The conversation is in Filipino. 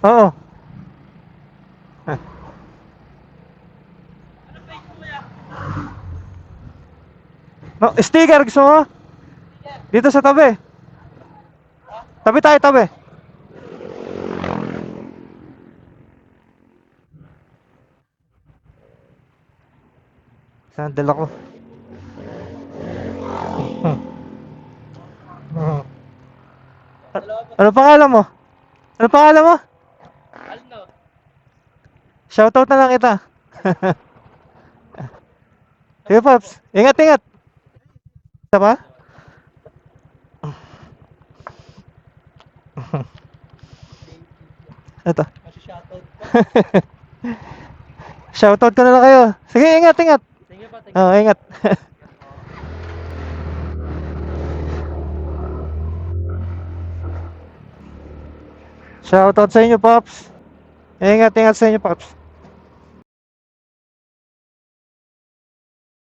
Oo. No, sticker gusto mo? Dito sa tabi. Tabi tayo, tabi. Sandal ako. Hmm. Ano pangalan mo? Ano pangalan mo? Shoutout na lang kita. Sige, Pops. Ingat, ingat. Isa pa? Ito. Shoutout ko na lang kayo. Sige, ingat, ingat. Oo, ingat. Shoutout sa inyo, Pops. Ingat, ingat sa inyo, Pops.